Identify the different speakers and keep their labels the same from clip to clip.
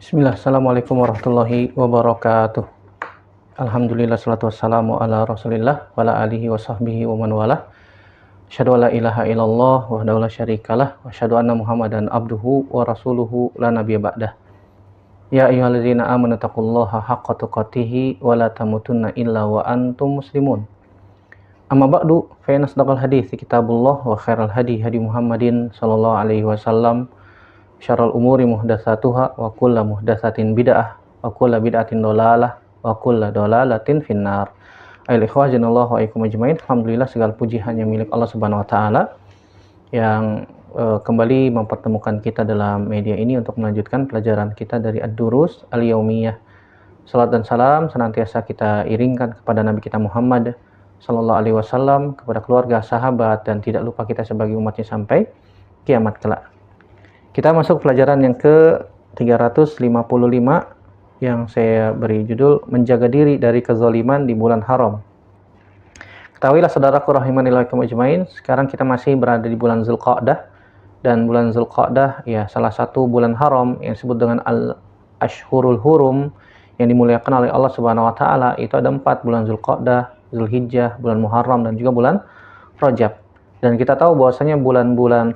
Speaker 1: Bismillah, Assalamualaikum warahmatullahi wabarakatuh. Alhamdulillah, salatu wassalamu ala rasulillah wa ala alihi wa sahbihi wa man walah. Asyhadu an la ilaha illallah wahdahu la syarikalah wa asyhadu anna muhammadan abduhu wa rasuluhu la nabiyya ba'dah. Ya ayyuhalladzina amanu taqullaha haqqa tuqatih wa la tamutunna illa wa antum muslimun. Amma ba'du, fa inna asdaqal hadits kitabullah wa khairal hadi hadi Muhammadin sallallahu alaihi wasallam. Syarrul umuri muhdatsatuha wa kullu muhdatsatin bid'ah wa kullu bid'atin dhalalah wa kullu dhalalatin finnar. Ayyuhal ikhwah janallahu wa iyyakum ajmain. Alhamdulillah, segala puji hanya milik Allah Subhanahu wa taala yang kembali mempertemukan kita dalam media ini untuk melanjutkan pelajaran kita dari Ad-Durus Al-Yaumiyah. Salat dan salam senantiasa kita iringkan kepada Nabi kita Muhammad sallallahu alaihi wasallam, kepada keluarga, sahabat, dan tidak lupa kita sebagai umatnya sampai kiamat kelak. Kita masuk pelajaran yang ke-355 yang saya beri judul Menjaga Diri dari Kezaliman di Bulan Haram. Ketahuilah saudaraku rahimanillah ajmain, sekarang kita masih berada di bulan Zulqa'dah, dan bulan Zulqa'dah ya salah satu bulan haram yang disebut dengan Al-Ashhurul Hurum yang dimuliakan oleh Allah Subhanahu wa taala. Itu ada 4 bulan Zulqa'dah, Zulhijjah, bulan Muharram, dan juga bulan Rajab. Dan kita tahu bahwasanya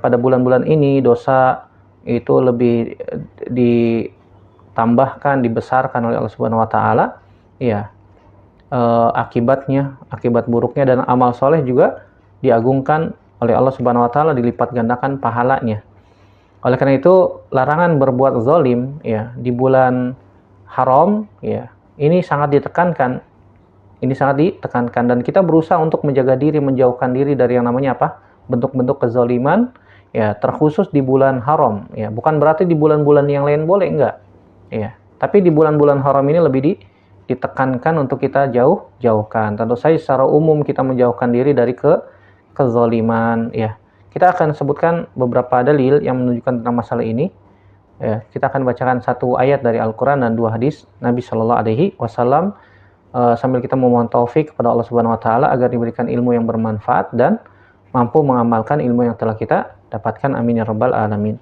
Speaker 1: pada bulan-bulan ini dosa itu lebih ditambahkan, dibesarkan oleh Allah Subhanahu wa taala, ya. Akibat buruknya, dan amal soleh juga diagungkan oleh Allah Subhanahu wa taala, dilipat gandakan pahalanya. Oleh karena itu, larangan berbuat zalim ya di bulan haram ya, ini sangat ditekankan. Dan kita berusaha untuk menjaga diri, menjauhkan diri dari yang namanya bentuk-bentuk kezaliman ya, terkhusus di bulan haram ya. Bukan berarti di bulan-bulan yang lain boleh, enggak ya, tapi di bulan-bulan haram ini lebih ditekankan untuk kita jauhkan. Tentu saja secara umum kita menjauhkan diri dari kezaliman ya. Kita akan sebutkan beberapa dalil yang menunjukkan tentang masalah ini ya. Kita akan bacakan 1 ayat dari Al-Quran dan 2 hadis Nabi Shallallahu alaihi wasallam sambil kita memohon taufik kepada Allah Subhanahu wa taala agar diberikan ilmu yang bermanfaat dan mampu mengamalkan ilmu yang telah kita dapatkan, amin ya rabbal alamin.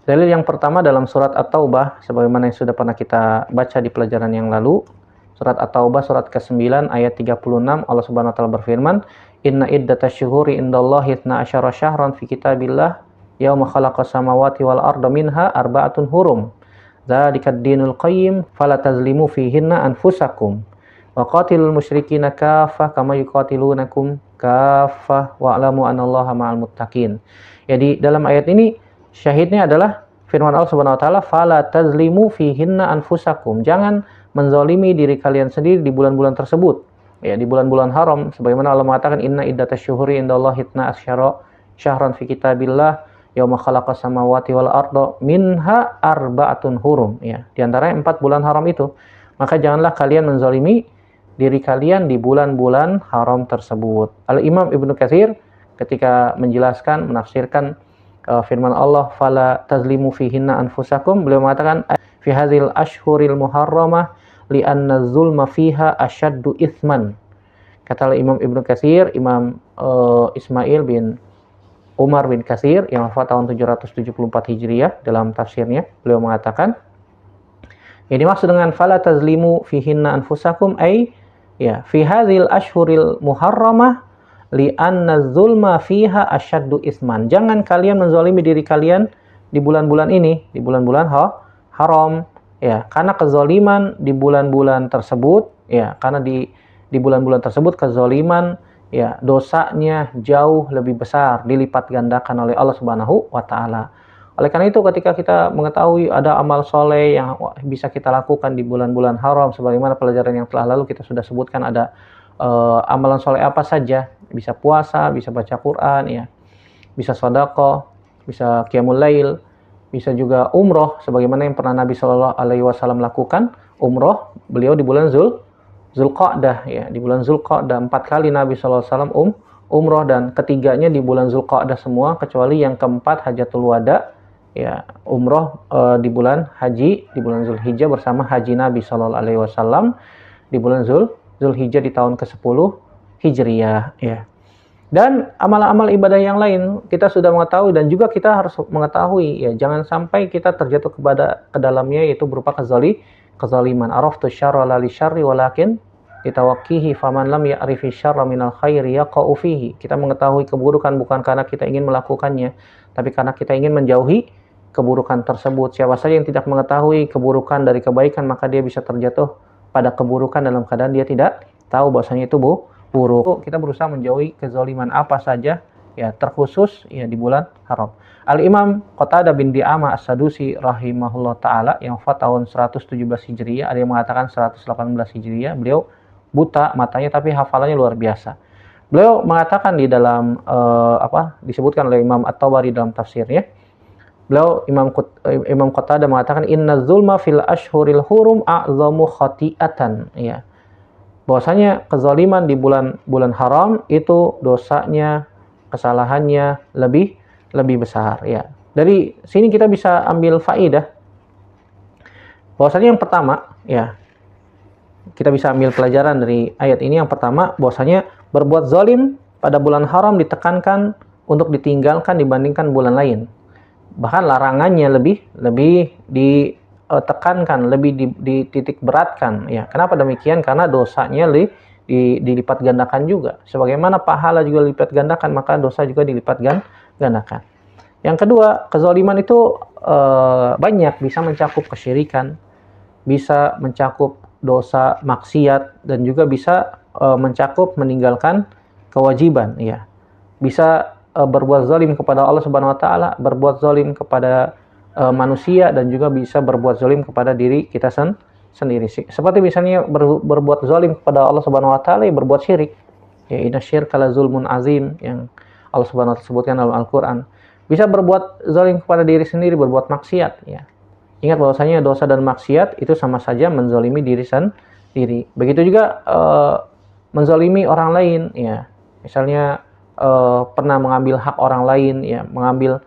Speaker 1: Dalil yang pertama dalam surat At-Taubah, sebagaimana yang sudah pernah kita baca di pelajaran yang lalu. Surat At-Taubah surat ke-9 ayat 36, Allah Subhanahu wa taala berfirman, "Inna iddatasy syuhuri indallahi 12 syahran fi kitabillah yauma khalaqas samawati wal arda minha arba'atun hurum. Dzalikad dinul qayyim fala tazlimu fihinna anfusakum. Wa qatilul musyrikina kaffah kama yuqatilunakum kaffah wa'lamu anallaha ma'al muttaqin." Jadi dalam ayat ini syahidnya adalah firman Allah Subhanahu wa taala, "Fala tazlimu fihinna anfusakum." Jangan menzalimi diri kalian sendiri di bulan-bulan tersebut. Ya, di bulan-bulan haram, sebagaimana Allah mengatakan, "Inna iddatasy syuhuri indallahi 12 syahran fi kitabillah yauma khalaqas samawati wal arda minha arba'atun hurum." Ya, di antaranya 4 bulan haram itu. Maka janganlah kalian menzalimi diri kalian di bulan-bulan haram tersebut. Al-Imam Ibnu Katsir ketika menjelaskan, menafsirkan firman Allah, "Fala tazlimu fihinna anfusakum", beliau mengatakan, "Fi hadzal ashhuril muharramah li'anna zulma fiha asyaddu itsman." Kata Imam Ibnu Katsir, Imam Ismail bin Umar bin Katsir yang wafat tahun 774 Hijriah, dalam tafsirnya beliau mengatakan, yang dimaksud dengan "fala tazlimu fihinna anfusakum" ya, fi hadzal ashhuril muharramah li'anna zulma fiha asyaddu isman. Jangan kalian menzalimi diri kalian di bulan-bulan ini, di bulan-bulan haram ya, karena kezaliman di bulan-bulan tersebut ya, karena di bulan-bulan tersebut kezaliman ya, dosanya jauh lebih besar, dilipat gandakan oleh Allah Subhanahu wa taala. Oleh karena itu, ketika kita mengetahui ada amal soleh yang bisa kita lakukan di bulan-bulan haram, sebagaimana pelajaran yang telah lalu kita sudah sebutkan, ada amalan soleh apa saja, bisa puasa, bisa baca Quran ya, bisa sedekah, bisa qiyamul lail, bisa juga umroh, sebagaimana yang pernah Nabi Shallallahu alaihi wasallam lakukan umroh beliau di bulan Zulqa'dah ya, di bulan Zulqa'dah 4 kali Nabi Shallallahu alaihi wasallam umroh, dan ketiganya di bulan Zulqa'dah semua, kecuali yang keempat Hajatul Wada ya, umroh di bulan haji, di bulan Zulhijjah bersama haji Nabi Shallallahu alaihi wasallam di bulan Zulhijjah di tahun ke-10 Hijriyah ya. Dan amal-amal ibadah yang lain kita sudah mengetahui, dan juga kita harus mengetahui ya, jangan sampai kita terjatuh ke dalamnya, yaitu berupa kezaliman. Araftu syarra la li syarri walakin ditawakkihi faman lam ya'rifi syarra minal khairi yaqa'u fihi. Kita mengetahui keburukan bukan karena kita ingin melakukannya, tapi karena kita ingin menjauhi keburukan tersebut. Siapa saja yang tidak mengetahui keburukan dari kebaikan, maka dia bisa terjatuh pada keburukan dalam keadaan dia tidak tahu bahwasanya itu buruk. Kita berusaha menjauhi kezaliman apa saja ya, terkhusus ya di bulan haram. Al-Imam Qatadah bin Di'amah As-Sadusi rahimahullah taala yang wafat tahun 117 Hijriah, ada yang mengatakan 118 Hijriah. Beliau buta matanya tapi hafalannya luar biasa. Beliau mengatakan di dalam disebutkan oleh Imam At-Tabari dalam tafsirnya. Beliau Imam Qatadah mengatakan inna zulma fil ashhuril hurum a'zamu khati'atan ya. Bahwasanya kezaliman di bulan haram itu dosanya, kesalahannya lebih besar ya. Dari sini kita bisa ambil faidah bahwasanya yang pertama ya, kita bisa ambil pelajaran dari ayat ini. Yang pertama, bahwasanya berbuat zalim pada bulan haram ditekankan untuk ditinggalkan dibandingkan bulan lain. Bahkan larangannya lebih ditekankan, lebih dititik beratkan ya. Kenapa demikian? Karena dosanya dilipat gandakan juga. Sebagaimana pahala juga dilipat gandakan, maka dosa juga dilipat gandakan. Yang kedua, kezaliman itu banyak, bisa mencakup kesyirikan, bisa mencakup dosa maksiat, dan juga bisa mencakup meninggalkan kewajiban ya. Bisa berbuat zalim kepada Allah Subhanahu wa taala, berbuat zalim kepada manusia, dan juga bisa berbuat zalim kepada diri kita sendiri. Seperti misalnya berbuat zalim kepada Allah Subhanahu wa taala, berbuat syirik. Ya, inasyirka la zulmun azim yang Allah Subhanahu wa taala sebutkan dalam Al-Qur'an. Bisa berbuat zalim kepada diri sendiri, berbuat maksiat ya. Ingat bahwasanya dosa dan maksiat itu sama saja menzalimi diri sendiri. Begitu juga menzalimi orang lain ya. Misalnya pernah mengambil hak orang lain ya, mengambil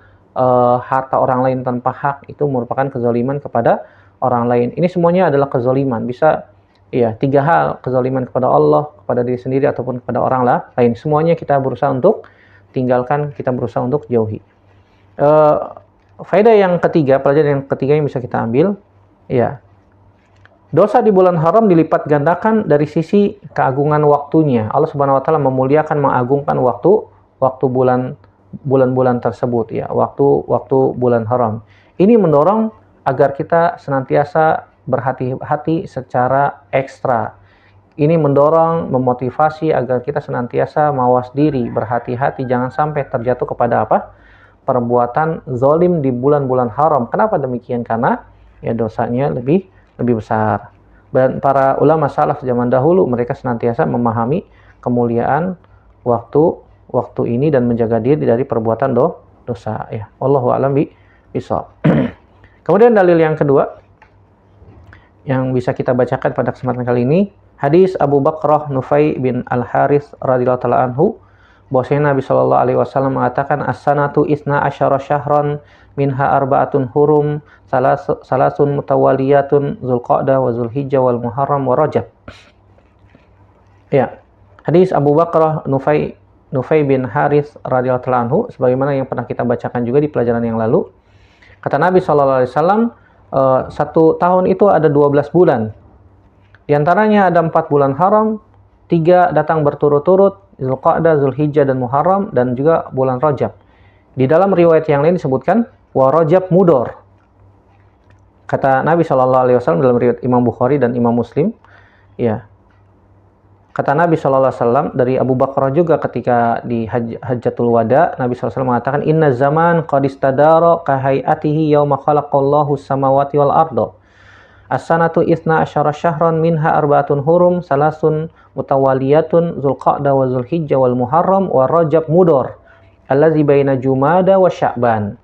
Speaker 1: harta orang lain tanpa hak, itu merupakan kezaliman kepada orang lain. Ini semuanya adalah kezaliman. Bisa ya, tiga hal: kezaliman kepada Allah, kepada diri sendiri, ataupun kepada orang lain. Semuanya kita berusaha untuk tinggalkan, kita berusaha untuk jauhi. Faedah yang ketiga, pelajaran yang ketiga yang bisa kita ambil ya, dosa di bulan haram dilipat gandakan dari sisi keagungan waktunya. Allah Subhanahu wa taala memuliakan, mengagungkan waktu bulan-bulan tersebut ya, waktu bulan haram. Ini mendorong agar kita senantiasa berhati-hati secara ekstra. Ini mendorong, memotivasi agar kita senantiasa mawas diri, berhati-hati, jangan sampai terjatuh kepada perbuatan zalim di bulan-bulan haram. Kenapa demikian? Karena ya dosanya lebih besar. Dan para ulama salaf zaman dahulu, mereka senantiasa memahami kemuliaan waktu ini dan menjaga diri dari perbuatan dosa ya. Wallahu a'lam bishawab. Kemudian dalil yang kedua yang bisa kita bacakan pada kesempatan kali ini, hadis Abu Bakrah Nufai bin Al-Harits radhiyallahu taala anhu, bahwasanya Nabi sallallahu alaihi wasallam mengatakan as-sanatu isna asyara syahran minha arba'atun hurum salasun mutawaliyatun Zulqa'dah wa Zulhijjah wal Muharram wa Rajab. Ya, hadis Abu Bakrah Nufai bin Harits radhiyallahu taala anhu, sebagaimana yang pernah kita bacakan juga di pelajaran yang lalu. Kata Nabi sallallahu alaihi wasallam, satu tahun itu ada 12 bulan. Di antaranya ada 4 bulan haram, 3 datang berturut-turut, Zulqa'dah, Zulhijjah, dan Muharram, dan juga bulan Rajab. Di dalam riwayat yang lain disebutkan wa Rajab mudor. Kata Nabi SAW dalam riwayat Imam Bukhari dan Imam Muslim, ya. Kata Nabi SAW dari Abu Bakrah juga ketika di Hajjatul Wada, Nabi SAW mengatakan inna zaman qad istadara ka hayatihi yauma khalaqallahu samawati wal arda. As-sanatu isna asyara syahran minha arba'atun hurum salasun mutawaliyatun Zulqa'dah wa Zulhijjah wal Muharram wa Rajab mudor allazi baina Jumada wa Sya'ban.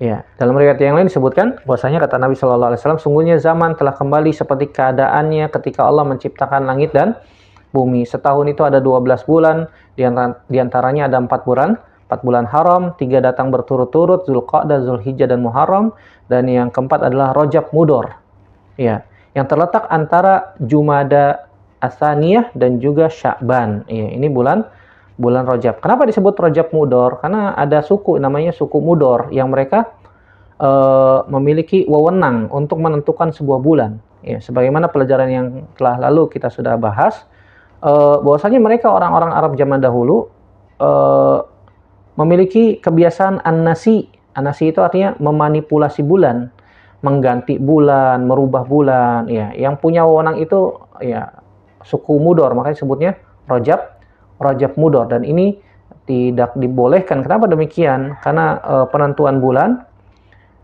Speaker 1: Ya, dalam riwayat yang lain disebutkan bahwasanya kata Nabi sallallahu alaihi wasallam, sungguhnya zaman telah kembali seperti keadaannya ketika Allah menciptakan langit dan bumi. Setahun itu ada 12 bulan, di antaranya ada 4 bulan haram, 3 datang berturut-turut, Zulqa'dah, Zulhijjah, dan Muharram, dan yang keempat adalah Rajab mudor. Ya, yang terletak antara Jumada Atsaniyah dan juga Sya'ban. Ya, ini bulan bulan Rajab. Kenapa disebut Rajab Mudhor? Karena ada suku namanya suku Mudhor yang mereka memiliki wewenang untuk menentukan sebuah bulan. Ya, sebagaimana pelajaran yang telah lalu kita sudah bahas, bahwasanya mereka orang-orang Arab zaman dahulu memiliki kebiasaan an-nasi. An-nasi itu artinya memanipulasi bulan, mengganti bulan, merubah bulan. Ya, yang punya wewenang itu ya suku Mudhor, makanya sebutnya Rajab Mudhor. Dan ini tidak dibolehkan. Kenapa demikian? Karena penentuan bulan,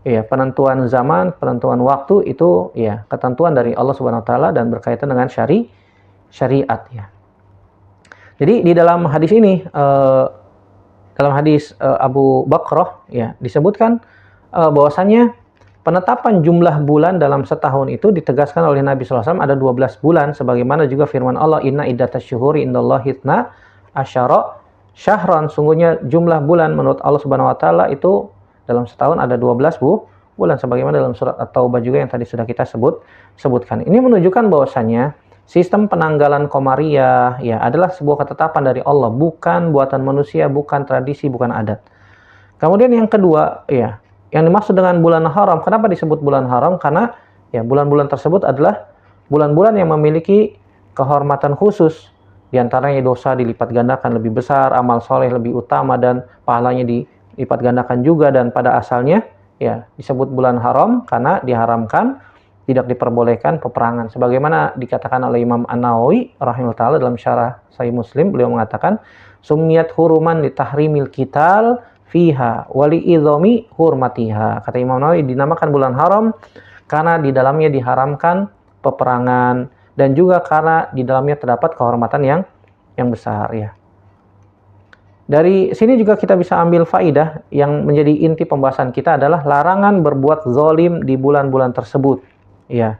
Speaker 1: ya penentuan zaman, penentuan waktu itu ya ketentuan dari Allah Subhanahu Wa Taala dan berkaitan dengan syariat ya. Jadi di dalam hadis ini, dalam hadis Abu Bakrah ya disebutkan bahwasanya penetapan jumlah bulan dalam setahun itu ditegaskan oleh Nabi SAW ada 12 bulan, sebagaimana juga firman Allah, inna iddatash syuhuri indallahi itsna asyara syahran. Sungguhnya jumlah bulan menurut Allah Subhanahu wa taala itu dalam setahun ada 12 bulan, sebagaimana dalam surat At-Taubah juga yang tadi sudah kita sebutkan. Ini menunjukkan bahwasanya sistem penanggalan Qamariyah ya adalah sebuah ketetapan dari Allah, bukan buatan manusia, bukan tradisi, bukan adat. Kemudian yang kedua ya, yang dimaksud dengan bulan haram, kenapa disebut bulan haram? Karena ya bulan-bulan tersebut adalah bulan-bulan yang memiliki kehormatan khusus. Di antaranya dosa dilipat gandakan lebih besar, amal soleh lebih utama, dan pahalanya dilipat gandakan juga. Dan pada asalnya ya disebut bulan haram karena diharamkan, tidak diperbolehkan peperangan. Sebagaimana dikatakan oleh Imam An-Nawawi rahimahullah ta'ala dalam syarah Sahih Muslim, beliau mengatakan, sumiyat huruman li tahrimil qital fiha wali idzomi hurmatiha. Kata Imam Nawawi, dinamakan bulan haram karena di dalamnya diharamkan peperangan dan juga karena di dalamnya terdapat kehormatan yang besar ya. Dari sini juga kita bisa ambil faidah yang menjadi inti pembahasan kita adalah larangan berbuat zalim di bulan-bulan tersebut ya.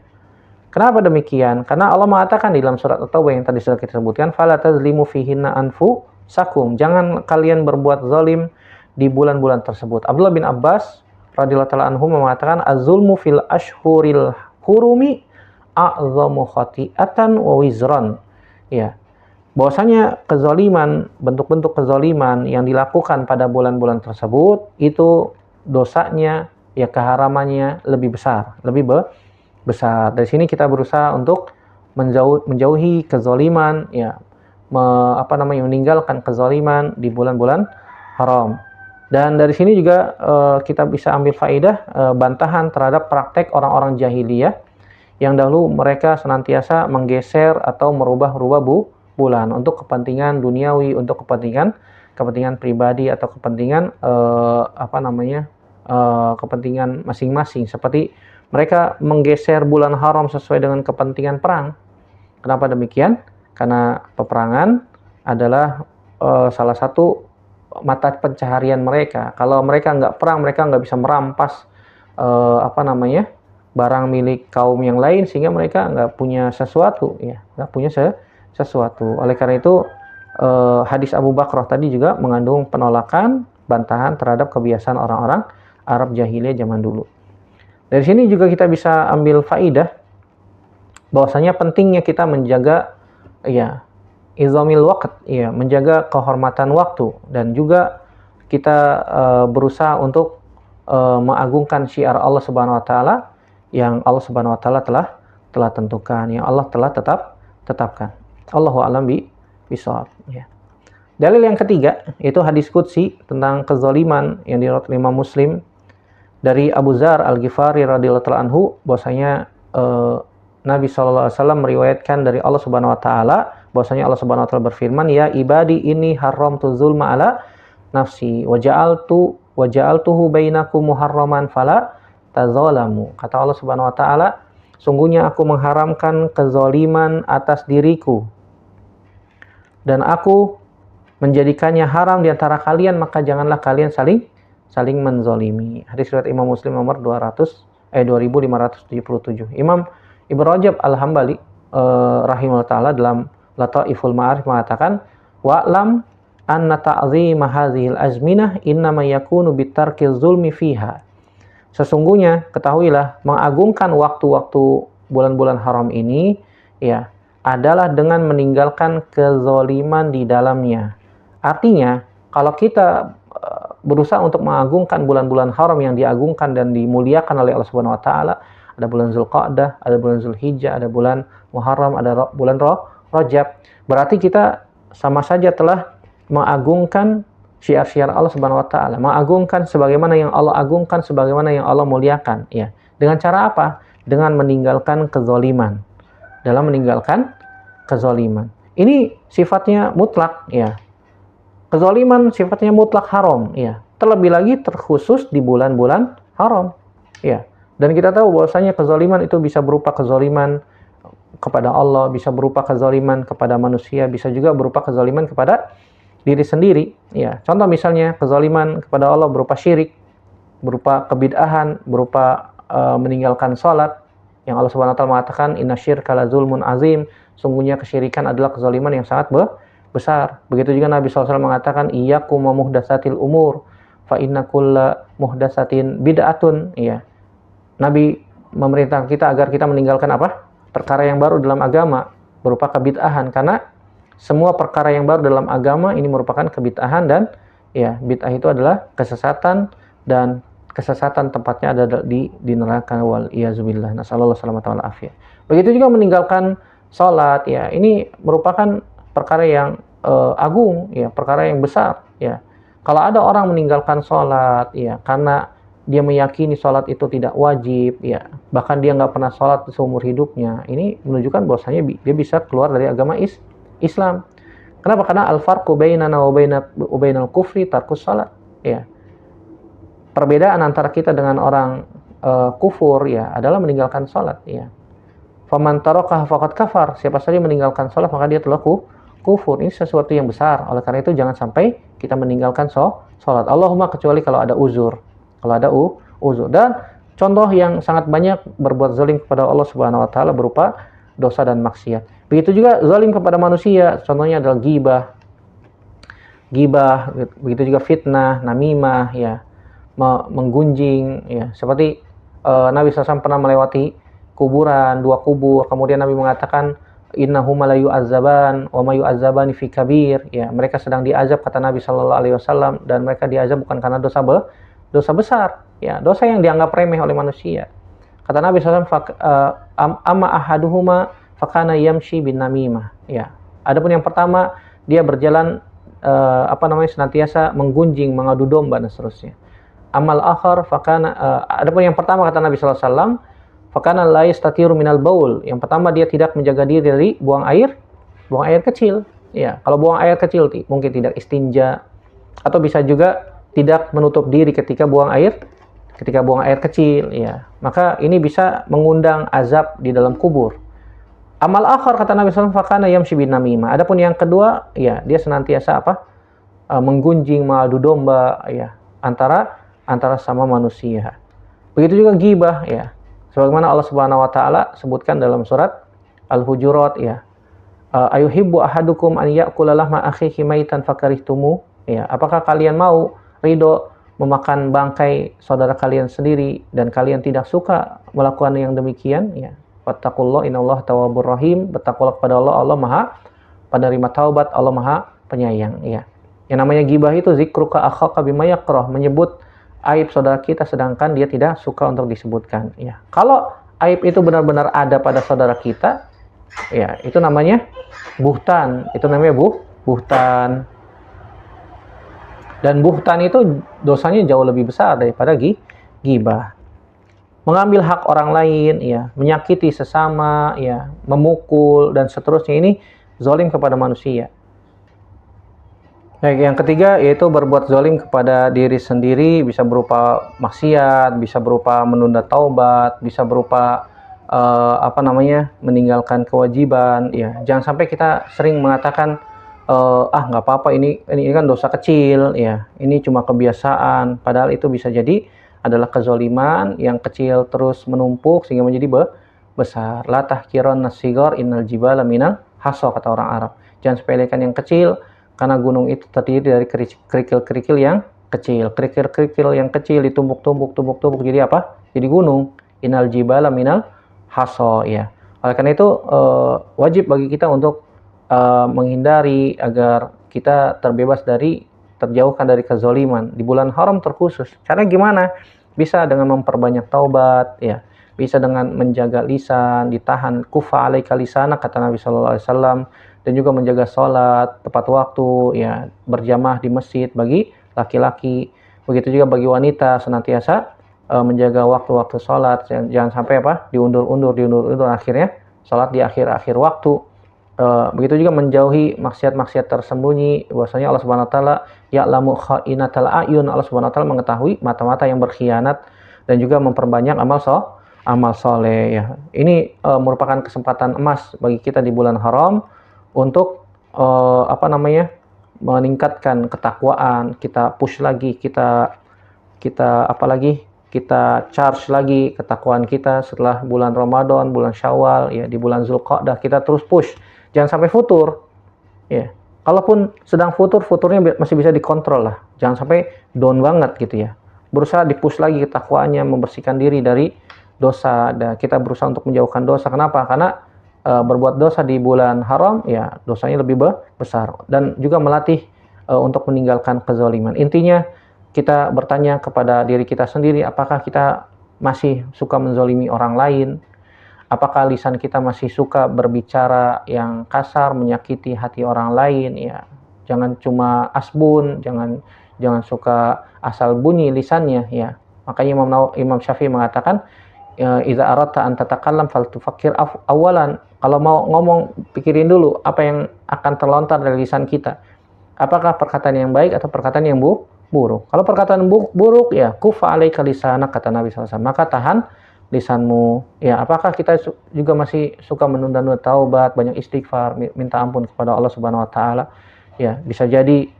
Speaker 1: Kenapa demikian? Karena Allah mengatakan di dalam surat At-Taubah yang tadi sudah kita sebutkan, fala tazlimu fihinna anfusakum. Jangan kalian berbuat zalim di bulan-bulan tersebut. Abdullah bin Abbas radhiyallahu ta'ala anhu mengatakan, az-zulmu fil ashhuril hurumi a'zamu khati'atan wa wizran. Ya. Bahwasanya kezaliman, bentuk-bentuk kezaliman yang dilakukan pada bulan-bulan tersebut itu dosanya ya keharamannya lebih besar, besar. Dari sini kita berusaha untuk menjauhi kezaliman ya, meninggalkan kezaliman di bulan-bulan haram. Dan dari sini juga kita bisa ambil faedah bantahan terhadap praktek orang-orang jahiliyah yang dahulu mereka senantiasa menggeser atau merubah-rubah bulan untuk kepentingan duniawi, untuk kepentingan pribadi atau kepentingan kepentingan masing-masing. Seperti mereka menggeser bulan haram sesuai dengan kepentingan perang. Kenapa demikian? Karena peperangan adalah salah satu mata pencaharian mereka. Kalau mereka nggak perang, mereka nggak bisa merampas barang milik kaum yang lain, sehingga mereka nggak punya sesuatu ya, nggak punya sesuatu. Oleh karena itu hadis Abu Bakrah tadi juga mengandung penolakan, bantahan terhadap kebiasaan orang-orang Arab jahiliyah zaman dulu. Dari sini juga kita bisa ambil faidah bahwasanya pentingnya kita menjaga ya izamil waqt ya, menjaga kehormatan waktu, dan juga kita berusaha untuk mengagungkan syiar Allah Subhanahu wa taala yang Allah Subhanahu wa taala telah tentukan, yang Allah telah tetapkan. Allahu a'lam bishawab ya. Dalil yang ketiga itu hadis qudsi tentang kezaliman yang diriwayatkan Imam Muslim dari Abu Dzar Al-Ghifari radhiyallahu ta'ala anhu, bahwasanya Nabi SAW meriwayatkan dari Allah Subhanahu wa taala bahwasanya Allah Subhanahu wa taala berfirman, ya ibadi inni haramtu zulma ala nafsi wa ja'altuhu bainakum muharraman fala tazalamu. Kata Allah Subhanahu wa taala, sungguhnya aku mengharamkan kezaliman atas diriku dan aku menjadikannya haram di antara kalian, maka janganlah kalian saling menzalimi. Hadis riwayat Imam Muslim nomor 2577. Imam Ibnu Rajab Al-Hambali rahimahullah taala dalam Lataiful Ma'arif mengatakan, wa'lam anna ta'zima hadhil azminah innama yakunu bitarkiz zulmi fiha. Sesungguhnya ketahuilah, mengagungkan waktu-waktu bulan-bulan haram ini ya adalah dengan meninggalkan kezaliman di dalamnya. Artinya, kalau kita berusaha untuk mengagungkan bulan-bulan haram yang diagungkan dan dimuliakan oleh Allah Subhanahu wa taala, ada bulan Zulqa'dah, ada bulan Zulhijjah, ada bulan Muharram, ada bulan Rajab. Berarti kita sama saja telah mengagungkan syiar-syiar Allah Subhanahu wa taala, mengagungkan sebagaimana yang Allah agungkan, sebagaimana yang Allah muliakan, ya. Dengan cara apa? Dengan meninggalkan kezaliman. Dalam meninggalkan kezaliman. Ini sifatnya mutlak, ya. Kezaliman sifatnya mutlak haram, ya. Terlebih lagi terkhusus di bulan-bulan haram, ya. Dan kita tahu bahwasanya kezaliman itu bisa berupa kezaliman kepada Allah, bisa berupa kezaliman kepada manusia, bisa juga berupa kezaliman kepada diri sendiri, ya. Contoh misalnya kezaliman kepada Allah berupa syirik, berupa kebid'ahan, berupa meninggalkan salat, yang Allah Subhanahu wa taala mengatakan innasyirka lazulmun azim, sungguhnya kesyirikan adalah kezaliman yang sangat besar. Begitu juga Nabi SAW mengatakan iyyakum wa muhdatsatil umur fa inna kulla muhdatsatin bid'atun, ya. Nabi memerintahkan kita agar kita meninggalkan apa? Perkara yang baru dalam agama berupa kebid'ahan, karena semua perkara yang baru dalam agama ini merupakan kebid'ahan, dan ya, bid'ah itu adalah kesesatan, dan kesesatan tempatnya ada di neraka, wal iyazubillah. Nasallallahu salamata wal afiyah. Begitu juga meninggalkan salat, ya. Ini merupakan perkara yang agung, ya, perkara yang besar, ya. Kalau ada orang meninggalkan salat, ya, karena dia meyakini sholat itu tidak wajib, ya, bahkan dia nggak pernah sholat seumur hidupnya, ini menunjukkan bahwasanya dia bisa keluar dari agama Islam. Kenapa? Karena al-farqu bainana wa bainal kufri tarkus sholat, ya. Perbedaan antara kita dengan orang kufur, ya, adalah meninggalkan sholat, ya. Faman tarakaha faqad kafar, siapa saja meninggalkan sholat maka dia telah kufur. Ini sesuatu yang besar. Oleh karena itu jangan sampai kita meninggalkan sholat. Allahumma kecuali kalau ada uzur. Kalau ada uzur. Dan contoh yang sangat banyak berbuat zalim kepada Allah Subhanahu wa taala berupa dosa dan maksiat. Begitu juga zalim kepada manusia, contohnya adalah gibah, begitu juga fitnah, namimah, ya, menggunjing, ya. Seperti Nabi SAW pernah melewati kuburan, 2 kubur, kemudian Nabi mengatakan innahuma la yu'azzaban wa ma yu'azzabani fi kabir, ya. Mereka sedang diazab, kata Nabi SAW, dan mereka diazab bukan karena dosa besar, ya, dosa yang dianggap remeh oleh manusia. Kata Nabi SAW, amma ahaduhuma fakana yamshi bin namimah, ya. Adapun yang pertama, dia berjalan senantiasa menggunjing, mengadu domba, dan seterusnya. Amal akhar fakana, adapun yang pertama, kata Nabi SAW, fakana la yastatiru minal baul. Yang pertama, dia tidak menjaga diri dari buang air kecil, ya. Kalau buang air kecil mungkin tidak istinja, atau bisa juga tidak menutup diri ketika buang air kecil, ya. Maka ini bisa mengundang azab di dalam kubur. Amal akhar, kata Nabi SAW, fakana yamshi bin namimah. Adapun yang kedua, ya, dia senantiasa menggunjing, mengadu domba, ya, antara sama manusia. Begitu juga gibah, ya. Sebagaimana Allah Subhanahu wa taala sebutkan dalam surat Al-Hujurat, ya. Ayuhibbu ahadukum an ya'kula lahma akhihi maitan fakarihtumu, ya. Apakah kalian mau ridho memakan bangkai saudara kalian sendiri dan kalian tidak suka melakukan yang demikian, ya. Wattaqullah innallaha tawwabur rahim. Bertakwalah kepada Allah, Allah Maha penerima taubat, Allah Maha penyayang, ya. Yang namanya gibah itu zikruka akhaka bima yakrah, menyebut aib saudara kita sedangkan dia tidak suka untuk disebutkan, ya. Kalau aib itu benar-benar ada pada saudara kita, ya, itu namanya buhtan. Itu namanya buhtan. Dan buhtan itu dosanya jauh lebih besar daripada gibah. Mengambil hak orang lain, ya, menyakiti sesama, ya, memukul, dan seterusnya, ini zalim kepada manusia. Baik, yang ketiga yaitu berbuat zalim kepada diri sendiri, bisa berupa maksiat, bisa berupa menunda taubat, bisa berupa meninggalkan kewajiban, ya. Jangan sampai kita sering mengatakan nggak apa-apa, ini kan dosa kecil, ya, ini cuma kebiasaan, padahal itu bisa jadi adalah kezaliman yang kecil terus menumpuk sehingga menjadi besar. La tahkiran nasigar innal jibala minal haso, kata orang Arab. Jangan sepelekan yang kecil, karena gunung itu terdiri dari kerikil-kerikil yang kecil. Kerikil-kerikil yang kecil ditumpuk-tumpuk jadi apa? Jadi gunung. Innal jibala minal haso, ya. Oleh karena itu wajib bagi kita untuk menghindari agar kita terjauhkan dari kezaliman di bulan haram terkhusus. Caranya gimana? Bisa dengan memperbanyak taubat, ya. Bisa dengan menjaga lisan, ditahan, kufa alaika lisana, kata Nabi sallallahu alaihi wasallam, dan juga menjaga sholat tepat waktu, ya, berjamaah di masjid bagi laki-laki. Begitu juga bagi wanita, senantiasa menjaga waktu-waktu sholat, jangan sampai diundur-undur, akhirnya sholat di akhir-akhir waktu. Begitu juga menjauhi maksiat-maksiat tersembunyi. Bahwasanya Allah Subhanahu wa taala ya'lamu kha'inatal a'yun, Allah Subhanahu wa taala mengetahui mata-mata yang berkhianat, dan juga memperbanyak amal soleh, ya. Ini merupakan kesempatan emas bagi kita di bulan haram untuk meningkatkan ketakwaan, kita push lagi, kita charge lagi ketakwaan kita setelah bulan Ramadan, bulan Syawal, ya, di bulan Zulqa'dah kita terus push. Jangan sampai futur, ya. Kalaupun sedang futurnya masih bisa dikontrol lah. Jangan sampai down banget gitu ya. Berusaha dipush lagi ketakwaannya, membersihkan diri dari dosa, dan kita berusaha untuk menjauhkan dosa. Kenapa? Karena berbuat dosa di bulan haram, ya, dosanya lebih besar, dan juga melatih untuk meninggalkan kezaliman. Intinya kita bertanya kepada diri kita sendiri, apakah kita masih suka menzalimi orang lain? Apakah lisan kita masih suka berbicara yang kasar, menyakiti hati orang lain, ya. Jangan cuma asbun, jangan suka asal bunyi lisannya, ya. Makanya Imam Syafi'i mengatakan, idza aradta an tatakallam faltufakkir awalan. Kalau mau ngomong, pikirin dulu apa yang akan terlontar dari lisan kita. Apakah perkataan yang baik atau perkataan yang buruk? Kalau perkataan buruk, ya, kufa alaika lisanak, kata Nabi SAW. Maka tahan lisanmu, ya. Apakah kita juga masih suka menunda-nunda taubat, banyak istighfar, minta ampun kepada Allah Subhanahu wa taala, ya. Bisa jadi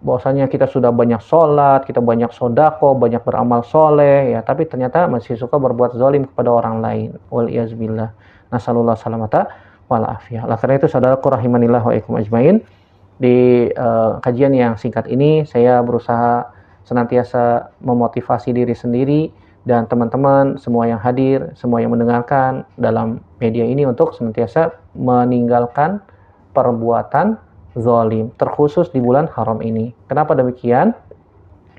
Speaker 1: bahwasanya kita sudah banyak sholat, kita banyak sodako, banyak beramal soleh, ya, tapi ternyata masih suka berbuat zalim kepada orang lain. Wal iyazbillah. Nasallallahu salamata wal afiyah. Oleh karena itu, saudaraku rahimanillah wa ikum ajmain, di kajian yang singkat ini saya berusaha senantiasa memotivasi diri sendiri dan teman-teman semua yang hadir, semua yang mendengarkan dalam media ini untuk senantiasa meninggalkan perbuatan zalim, terkhusus di bulan haram ini. Kenapa demikian?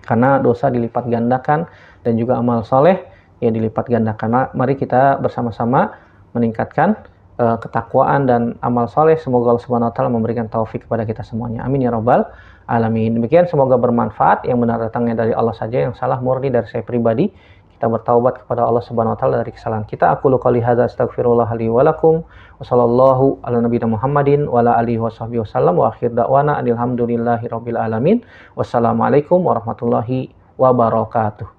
Speaker 1: Karena dosa dilipat gandakan dan juga amal soleh ya dilipat gandakan. Mari kita bersama-sama meningkatkan ketakwaan dan amal soleh. Semoga Allah Subhanahu wa taala memberikan taufik kepada kita semuanya. Amin ya rabbal alamin. Demikian, semoga bermanfaat. Yang benar datangnya dari Allah saja, yang salah murni dari saya pribadi. Kita bertaubat kepada Allah Subhanahu wa taala dari kesalahan kita. Aqulu qouli hadza astaghfirullah li wa lakum. Wa sallallahu ala nabiyina Muhammadin wa ala alihi washabbihi wasallam wa akhir da'wana alhamdulillahirabbil alamin. Wassalamualaikum warahmatullahi wabarakatuh.